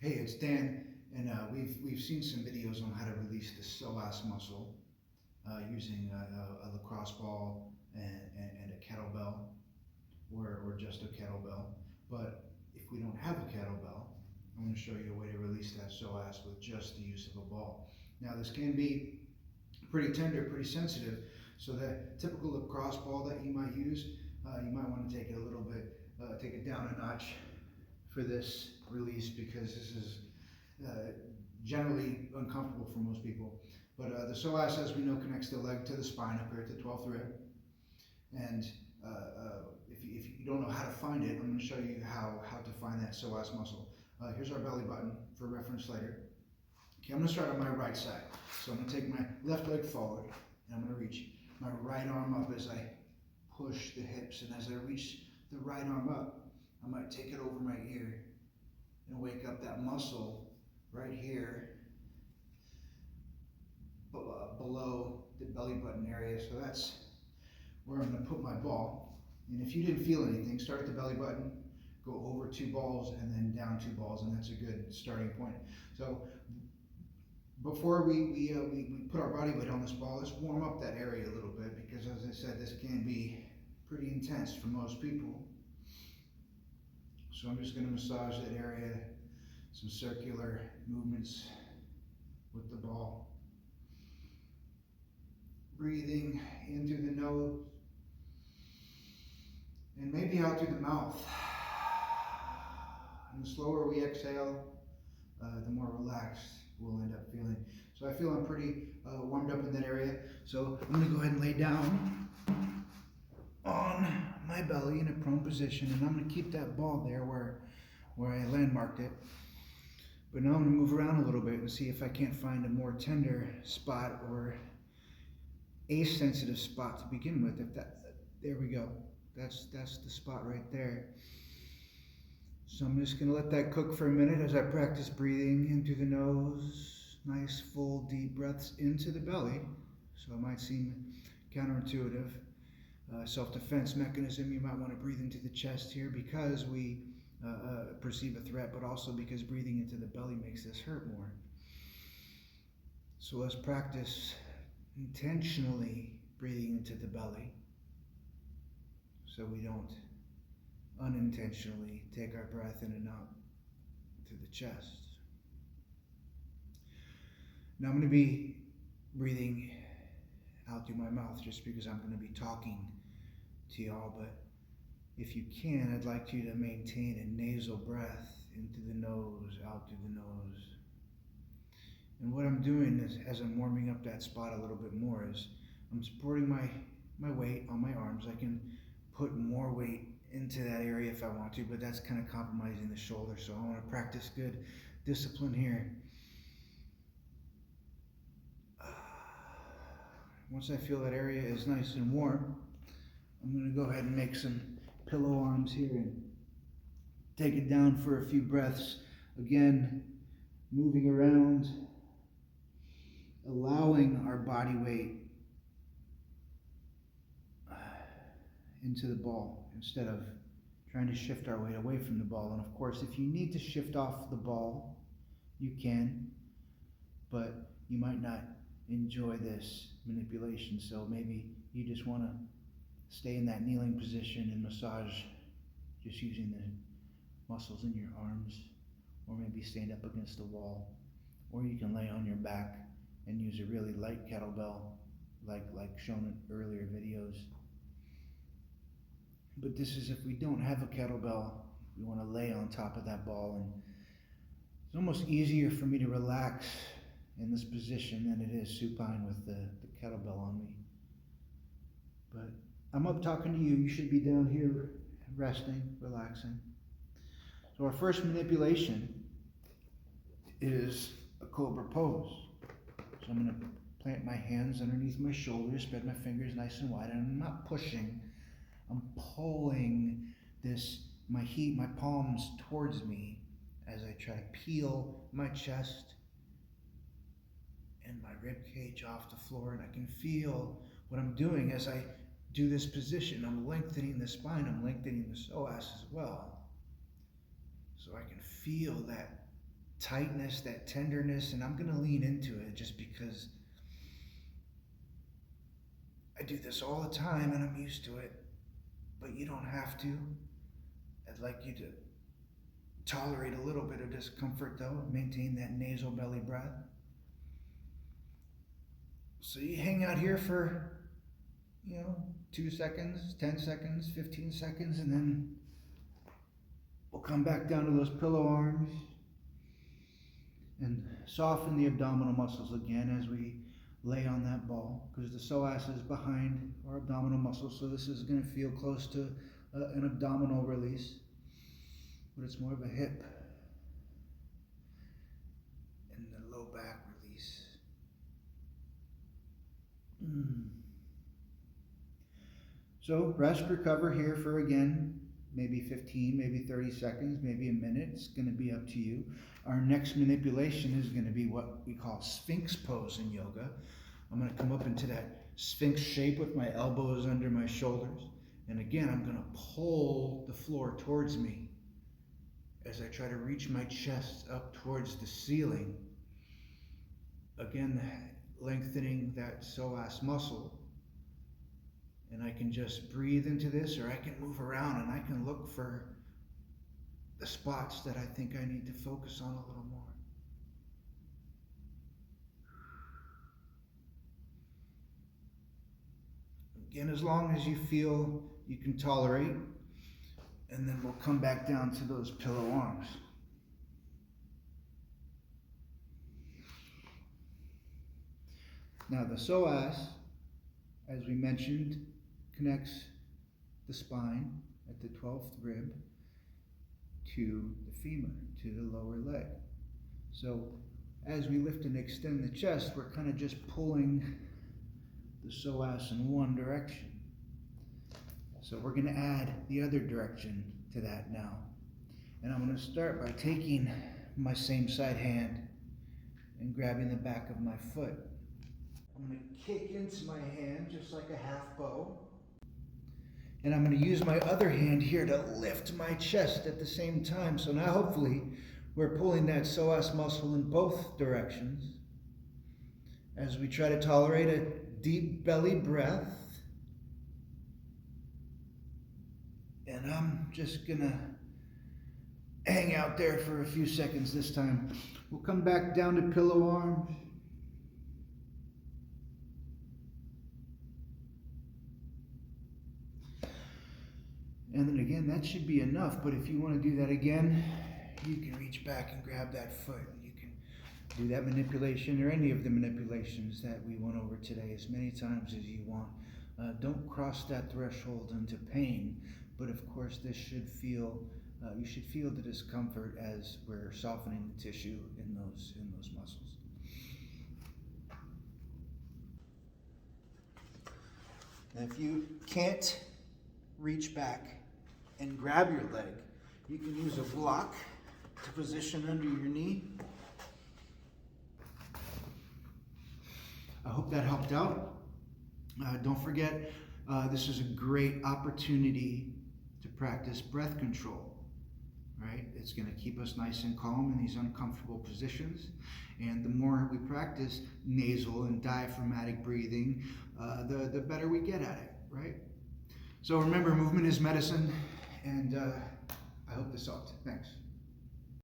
Hey, it's Dan, and we've seen some videos on how to release the psoas muscle using a lacrosse ball and a kettlebell, or just a kettlebell. But if we don't have a kettlebell, I'm going to show you a way to release that psoas with just the use of a ball. Now, this can be pretty tender, pretty sensitive, so that typical lacrosse ball that you might use, you might want to take it a little bit, take it down a notch for this release, because this is generally uncomfortable for most people. But the psoas, as we know, connects the leg to the spine up here at the 12th rib. And if you don't know how to find it, I'm going to show you how to find that psoas muscle. Here's our belly button for reference later. Okay, I'm going to start on my right side. So I'm going to take my left leg forward, and I'm going to reach my right arm up as I push the hips. And as I reach the right arm up, I might take it over my ear and wake up that muscle right here below the belly button area. So that's where I'm going to put my ball. And if you didn't feel anything, start at the belly button, go over 2 balls, and then down 2 balls, and that's a good starting point. So before we put our body weight on this ball, let's warm up that area a little bit, because as I said, this can be pretty intense for most people. So I'm just going to massage that area, some circular movements with the ball. Breathing in through the nose and maybe out through the mouth. And the slower we exhale, the more relaxed we'll end up feeling. So I feel I'm pretty warmed up in that area. So I'm going to go ahead and lay down on my belly in a prone position, and I'm going to keep that ball there where I landmarked it. But now I'm going to move around a little bit and see if I can't find a more tender spot or a sensitive spot to begin with. There we go. That's the spot right there. So I'm just going to let that cook for a minute as I practice breathing in through the nose. Nice full deep breaths into the belly. So it might seem counterintuitive. Self-defense mechanism, you might want to breathe into the chest here because we perceive a threat, but also because breathing into the belly makes this hurt more. So let's practice intentionally breathing into the belly so we don't unintentionally take our breath in and out through the chest. Now I'm going to be breathing out through my mouth just because I'm going to be talking to y'all, but if you can, I'd like you to maintain a nasal breath in through the nose, out through the nose. And what I'm doing is, as I'm warming up that spot a little bit more, is I'm supporting my weight on my arms. I can put more weight into that area if I want to, but that's kind of compromising the shoulder, so I want to practice good discipline here. Once I feel that area is nice and warm, I'm going to go ahead and make some pillow arms here and take it down for a few breaths. Again, moving around, allowing our body weight into the ball instead of trying to shift our weight away from the ball. And of course, if you need to shift off the ball, you can, but you might not enjoy this manipulation, so maybe you just want to stay in that kneeling position and massage just using the muscles in your arms, or maybe stand up against the wall, or you can lay on your back and use a really light kettlebell like shown in earlier videos. But this is if we don't have a kettlebell, we want to lay on top of that ball, and it's almost easier for me to relax in this position than it is supine with the kettlebell on me. But I'm up talking to you. You should be down here resting, relaxing. So our first manipulation is a cobra pose. So I'm going to plant my hands underneath my shoulders, spread my fingers nice and wide, and I'm not pushing. I'm pulling my palms towards me as I try to peel my chest and my rib cage off the floor, and I can feel what I'm doing as I do this position. I'm lengthening the spine, I'm lengthening the psoas as well. So I can feel that tightness, that tenderness, and I'm going to lean into it just because I do this all the time and I'm used to it, but you don't have to. I'd like you to tolerate a little bit of discomfort though, maintain that nasal belly breath. So you hang out here for, 2 seconds, 10 seconds, 15 seconds, and then we'll come back down to those pillow arms and soften the abdominal muscles again as we lay on that ball, because the psoas is behind our abdominal muscles, so this is going to feel close to an abdominal release, but it's more of a hip and the low back release. So rest, recover here for, again, maybe 15, maybe 30 seconds, maybe a minute. It's going to be up to you. Our next manipulation is going to be what we call Sphinx pose in yoga. I'm going to come up into that Sphinx shape with my elbows under my shoulders. And again, I'm going to pull the floor towards me as I try to reach my chest up towards the ceiling. Again, lengthening that psoas muscle. And I can just breathe into this, or I can move around and I can look for the spots that I think I need to focus on a little more. Again, as long as you feel you can tolerate, and then we'll come back down to those pillow arms. Now the psoas, as we mentioned, connects the spine at the 12th rib to the femur, to the lower leg. So as we lift and extend the chest, we're kind of just pulling the psoas in one direction. So we're going to add the other direction to that now. And I'm going to start by taking my same side hand and grabbing the back of my foot. I'm going to kick into my hand just like a half bow. And I'm going to use my other hand here to lift my chest at the same time. So now hopefully we're pulling that psoas muscle in both directions as we try to tolerate a deep belly breath. And I'm just going to hang out there for a few seconds this time. We'll come back down to pillow arms. And then again, that should be enough, but if you want to do that again, you can reach back and grab that foot. You can do that manipulation or any of the manipulations that we went over today as many times as you want. Don't cross that threshold into pain, but of course this should feel, you should feel the discomfort as we're softening the tissue in those muscles. Now if you can't reach back and grab your leg, you can use a block to position under your knee. I hope that helped out. Don't forget, this is a great opportunity to practice breath control, right? It's going to keep us nice and calm in these uncomfortable positions. And the more we practice nasal and diaphragmatic breathing, the better we get at it, right? So remember, movement is medicine, and I hope this helped. Thanks.